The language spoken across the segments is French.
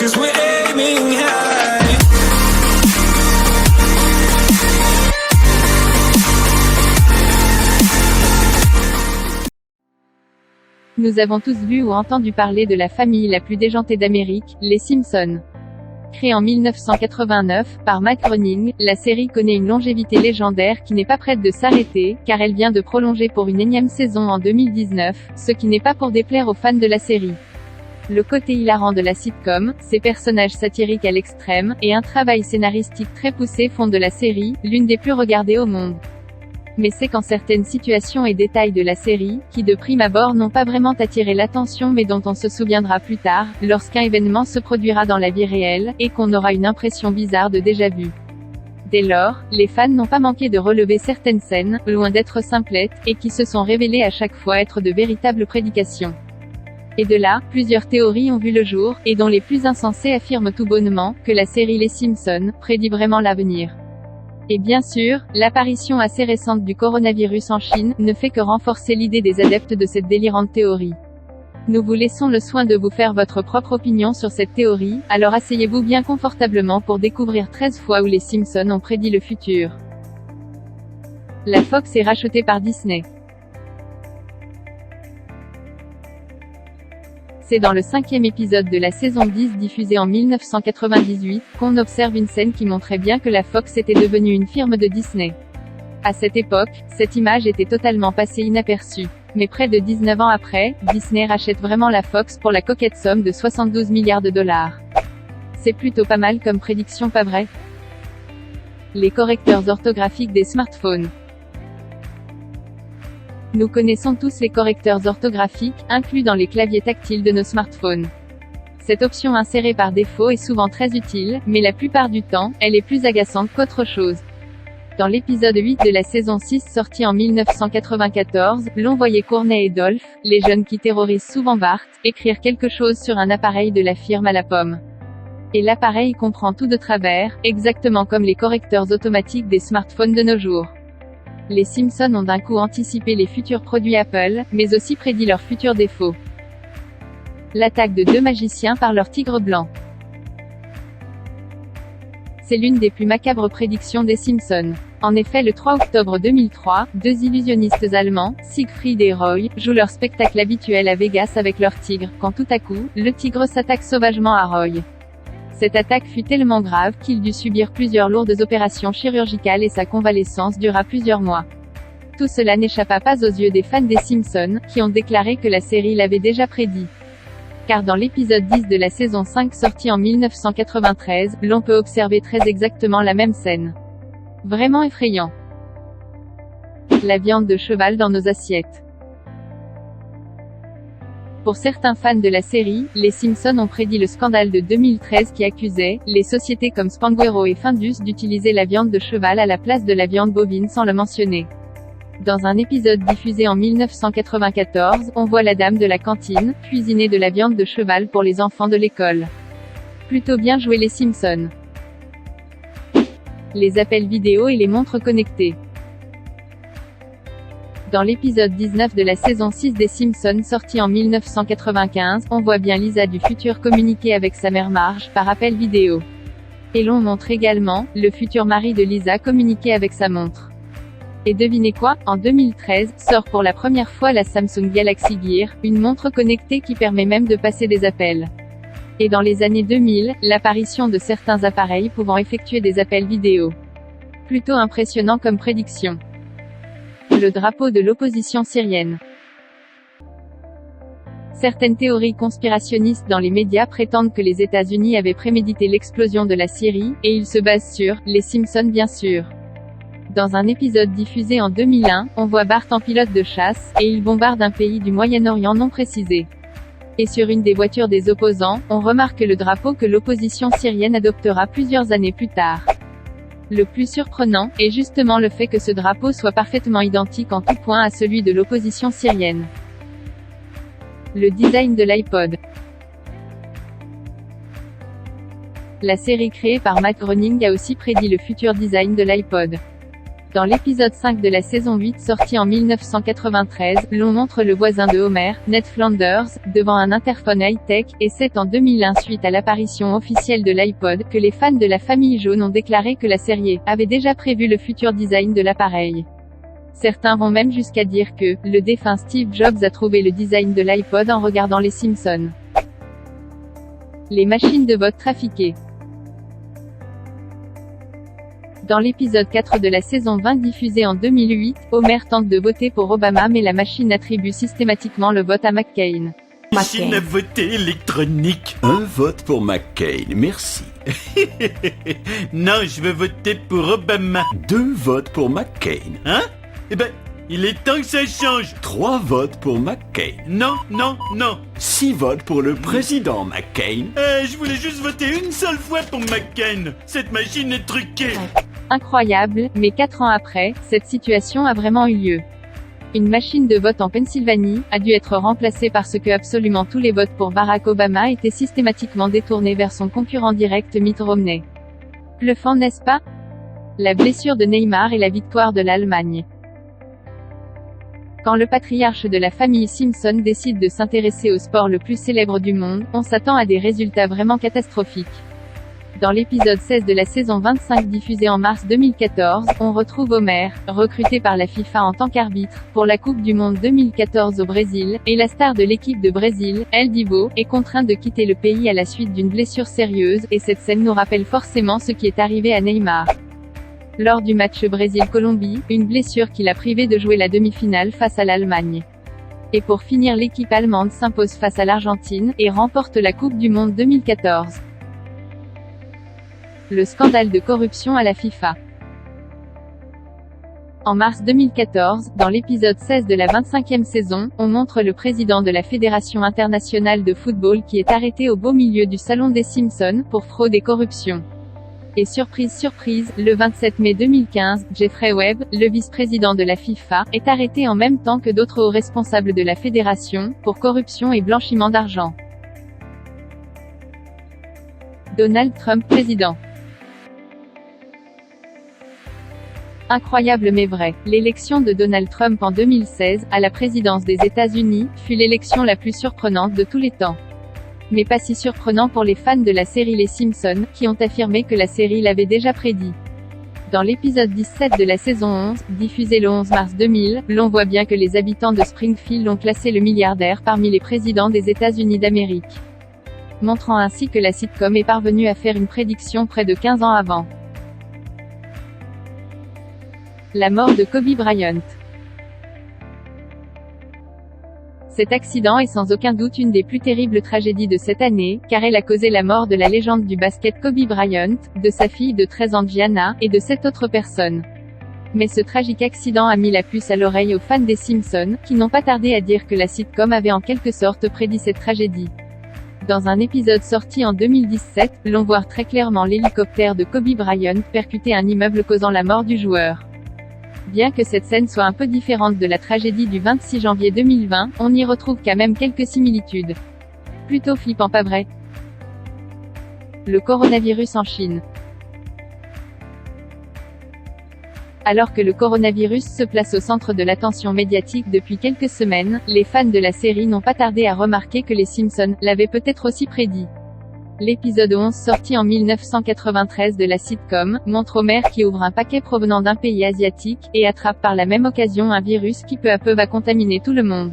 'cause we're aiming high. Nous avons tous vu ou entendu parler de la famille la plus déjantée d'Amérique, les Simpsons. Créée en 1989, par Matt Groening, la série connaît une longévité légendaire qui n'est pas prête de s'arrêter, car elle vient de prolonger pour une énième saison en 2019, ce qui n'est pas pour déplaire aux fans de la série. Le côté hilarant de la sitcom, ses personnages satiriques à l'extrême, et un travail scénaristique très poussé font de la série, l'une des plus regardées au monde. Mais c'est quand certaines situations et détails de la série, qui de prime abord n'ont pas vraiment attiré l'attention mais dont on se souviendra plus tard, lorsqu'un événement se produira dans la vie réelle, et qu'on aura une impression bizarre de déjà-vu. Dès lors, les fans n'ont pas manqué de relever certaines scènes, loin d'être simplettes, et qui se sont révélées à chaque fois être de véritables prédications. Et de là, plusieurs théories ont vu le jour, et dont les plus insensées affirment tout bonnement, que la série Les Simpsons prédit vraiment l'avenir. Et bien sûr, l'apparition assez récente du coronavirus en Chine, ne fait que renforcer l'idée des adeptes de cette délirante théorie. Nous vous laissons le soin de vous faire votre propre opinion sur cette théorie, alors asseyez-vous bien confortablement pour découvrir 13 fois où les Simpsons ont prédit le futur. La Fox est rachetée par Disney. C'est dans le 5e épisode de la saison 10 diffusée en 1998, qu'on observe une scène qui montrait bien que la Fox était devenue une firme de Disney. À cette époque, cette image était totalement passée inaperçue. Mais près de 19 ans après, Disney rachète vraiment la Fox pour la coquette somme de 72 milliards de dollars. C'est plutôt pas mal comme prédiction, pas vrai? Les correcteurs orthographiques des smartphones. Nous connaissons tous les correcteurs orthographiques, inclus dans les claviers tactiles de nos smartphones. Cette option insérée par défaut est souvent très utile, mais la plupart du temps, elle est plus agaçante qu'autre chose. Dans l'épisode 8 de la saison 6 sorti en 1994, l'on voyait Courtney et Dolph, les jeunes qui terrorisent souvent Bart, écrire quelque chose sur un appareil de la firme à la pomme. Et l'appareil comprend tout de travers, exactement comme les correcteurs automatiques des smartphones de nos jours. Les Simpsons ont d'un coup anticipé les futurs produits Apple, mais aussi prédit leurs futurs défauts. L'attaque de 2 magiciens par leur tigre blanc. C'est l'une des plus macabres prédictions des Simpsons. En effet, le 3 octobre 2003, 2 illusionnistes allemands, Siegfried et Roy, jouent leur spectacle habituel à Vegas avec leur tigre, quand tout à coup, le tigre s'attaque sauvagement à Roy. Cette attaque fut tellement grave qu'il dut subir plusieurs lourdes opérations chirurgicales et sa convalescence dura plusieurs mois. Tout cela n'échappa pas aux yeux des fans des Simpsons, qui ont déclaré que la série l'avait déjà prédit. Car dans l'épisode 10 de la saison 5 sorti en 1993, l'on peut observer très exactement la même scène. Vraiment effrayant. La viande de cheval dans nos assiettes. Pour certains fans de la série, les Simpsons ont prédit le scandale de 2013 qui accusait les sociétés comme Spanguero et Findus d'utiliser la viande de cheval à la place de la viande bovine sans le mentionner. Dans un épisode diffusé en 1994, on voit la dame de la cantine cuisiner de la viande de cheval pour les enfants de l'école. Plutôt bien joué les Simpsons. Les appels vidéo et les montres connectées. Dans l'épisode 19 de la saison 6 des Simpsons sorti en 1995, on voit bien Lisa du futur communiquer avec sa mère Marge, par appel vidéo. Et l'on montre également, le futur mari de Lisa communiquer avec sa montre. Et devinez quoi, en 2013, sort pour la première fois la Samsung Galaxy Gear, une montre connectée qui permet même de passer des appels. Et dans les années 2000, l'apparition de certains appareils pouvant effectuer des appels vidéo. Plutôt impressionnant comme prédiction. Le drapeau de l'opposition syrienne. Certaines théories conspirationnistes dans les médias prétendent que les États-Unis avaient prémédité l'explosion de la Syrie, et ils se basent sur les Simpsons bien sûr. Dans un épisode diffusé en 2001, on voit Bart en pilote de chasse, et il bombarde un pays du Moyen-Orient non précisé. Et sur une des voitures des opposants, on remarque le drapeau que l'opposition syrienne adoptera plusieurs années plus tard. Le plus surprenant, est justement le fait que ce drapeau soit parfaitement identique en tout point à celui de l'opposition syrienne. Le design de l'iPod. La série créée par Matt Groening a aussi prédit le futur design de l'iPod. Dans l'épisode 5 de la saison 8 sorti en 1993, l'on montre le voisin de Homer, Ned Flanders, devant un interphone high-tech, et c'est en 2001 suite à l'apparition officielle de l'iPod, que les fans de la famille jaune ont déclaré que la série avait déjà prévu le futur design de l'appareil. Certains vont même jusqu'à dire que le défunt Steve Jobs a trouvé le design de l'iPod en regardant les Simpsons. Les machines de vote trafiquées. Dans l'épisode 4 de la saison 20 diffusé en 2008, Homer tente de voter pour Obama mais la machine attribue systématiquement le vote à McCain. Machine à voter électronique. Un vote pour McCain, merci. Non, je veux voter pour Obama. 2 votes pour McCain. Hein? Eh ben, il est temps que ça change. 3 votes pour McCain. Non, non, non. 6 votes pour le président McCain. Je voulais juste voter une seule fois pour McCain. Cette machine est truquée. Incroyable, mais 4 ans après, cette situation a vraiment eu lieu. Une machine de vote en Pennsylvanie a dû être remplacée parce que absolument tous les votes pour Barack Obama étaient systématiquement détournés vers son concurrent direct Mitt Romney. Bluffant, n'est-ce pas? La blessure de Neymar et la victoire de l'Allemagne. Quand le patriarche de la famille Simpson décide de s'intéresser au sport le plus célèbre du monde, on s'attend à des résultats vraiment catastrophiques. Dans l'épisode 16 de la saison 25 diffusé en mars 2014, on retrouve Homer, recruté par la FIFA en tant qu'arbitre, pour la Coupe du Monde 2014 au Brésil, et la star de l'équipe de Brésil, El Divo, est contraint de quitter le pays à la suite d'une blessure sérieuse, et cette scène nous rappelle forcément ce qui est arrivé à Neymar. Lors du match Brésil-Colombie, une blessure qui l'a privé de jouer la demi-finale face à l'Allemagne. Et pour finir, l'équipe allemande s'impose face à l'Argentine, et remporte la Coupe du Monde 2014. Le scandale de corruption à la FIFA. En mars 2014, dans l'épisode 16 de la 25e saison, on montre le président de la Fédération internationale de football qui est arrêté au beau milieu du salon des Simpsons, pour fraude et corruption. Et surprise surprise, le 27 mai 2015, Jeffrey Webb, le vice-président de la FIFA, est arrêté en même temps que d'autres hauts responsables de la fédération, pour corruption et blanchiment d'argent. Donald Trump président. Incroyable mais vrai, l'élection de Donald Trump en 2016, à la présidence des États-Unis, fut l'élection la plus surprenante de tous les temps. Mais pas si surprenant pour les fans de la série Les Simpsons, qui ont affirmé que la série l'avait déjà prédit. Dans l'épisode 17 de la saison 11, diffusé le 11 mars 2000, l'on voit bien que les habitants de Springfield ont classé le milliardaire parmi les présidents des États-Unis d'Amérique. Montrant ainsi que la sitcom est parvenue à faire une prédiction près de 15 ans avant. La mort de Kobe Bryant. Cet accident est sans aucun doute une des plus terribles tragédies de cette année, car elle a causé la mort de la légende du basket Kobe Bryant, de sa fille de 13 ans Gianna, et de 7 autres personnes. Mais ce tragique accident a mis la puce à l'oreille aux fans des Simpsons, qui n'ont pas tardé à dire que la sitcom avait en quelque sorte prédit cette tragédie. Dans un épisode sorti en 2017, l'on voit très clairement l'hélicoptère de Kobe Bryant percuter un immeuble causant la mort du joueur. Bien que cette scène soit un peu différente de la tragédie du 26 janvier 2020, on y retrouve quand même quelques similitudes. Plutôt flippant, pas vrai? Le coronavirus en Chine. Alors que le coronavirus se place au centre de l'attention médiatique depuis quelques semaines, les fans de la série n'ont pas tardé à remarquer que les Simpsons l'avaient peut-être aussi prédit. L'épisode 11 sorti en 1993 de la sitcom, montre Homer qui ouvre un paquet provenant d'un pays asiatique, et attrape par la même occasion un virus qui peu à peu va contaminer tout le monde.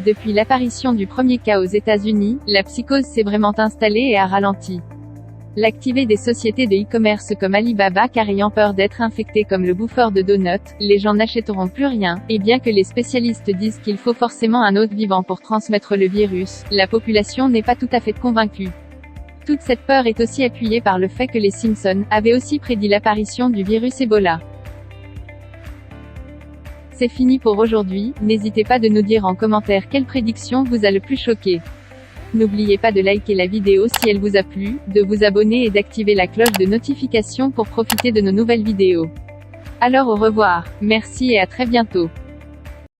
Depuis l'apparition du premier cas aux États-Unis, la psychose s'est vraiment installée et a ralenti. L'activité des sociétés de e-commerce comme Alibaba car ayant peur d'être infectés comme le bouffeur de donuts, les gens n'achèteront plus rien, et bien que les spécialistes disent qu'il faut forcément un hôte vivant pour transmettre le virus, la population n'est pas tout à fait convaincue. Toute cette peur est aussi appuyée par le fait que les Simpsons avaient aussi prédit l'apparition du virus Ebola. C'est fini pour aujourd'hui, n'hésitez pas de nous dire en commentaire quelle prédiction vous a le plus choqué. N'oubliez pas de liker la vidéo si elle vous a plu, de vous abonner et d'activer la cloche de notification pour profiter de nos nouvelles vidéos. Alors au revoir, merci et à très bientôt.